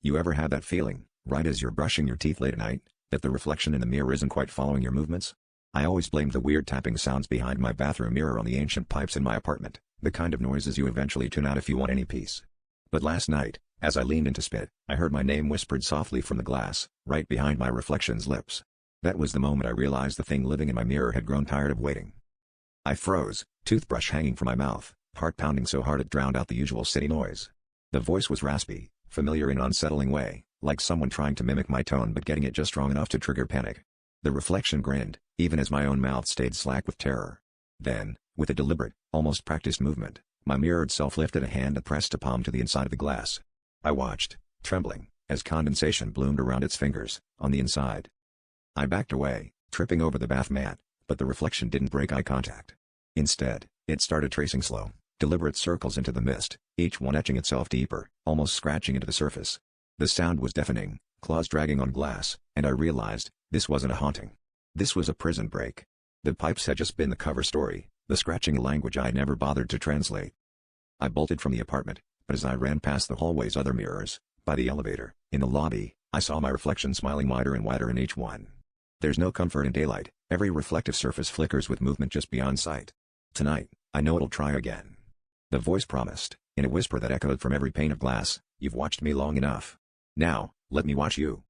You ever had that feeling, right as you're brushing your teeth late at night, that the reflection in the mirror isn't quite following your movements? I always blamed the weird tapping sounds behind my bathroom mirror on the ancient pipes in my apartment, the kind of noises you eventually tune out if you want any peace. But last night, as I leaned in to spit, I heard my name whispered softly from the glass, right behind my reflection's lips. That was the moment I realized the thing living in my mirror had grown tired of waiting. I froze, toothbrush hanging from my mouth, heart pounding so hard it drowned out the usual city noise. The voice was raspy, familiar in an unsettling way, like someone trying to mimic my tone but getting it just strong enough to trigger panic. The reflection grinned, even as my own mouth stayed slack with terror. Then, with a deliberate, almost practiced movement, my mirrored self lifted a hand and pressed a palm to the inside of the glass. I watched, trembling, as condensation bloomed around its fingers, on the inside. I backed away, tripping over the bath mat, but the reflection didn't break eye contact. Instead, it started tracing slow, deliberate circles into the mist, each one etching itself deeper, almost scratching into the surface. The sound was deafening, claws dragging on glass, and I realized, this wasn't a haunting. This was a prison break. The pipes had just been the cover story, the scratching language I'd never bothered to translate. I bolted from the apartment, but as I ran past the hallway's other mirrors, by the elevator, in the lobby, I saw my reflection smiling wider and wider in each one. There's no comfort in daylight, every reflective surface flickers with movement just beyond sight. Tonight, I know it'll try again. The voice promised, in a whisper that echoed from every pane of glass, "You've watched me long enough. Now, let me watch you."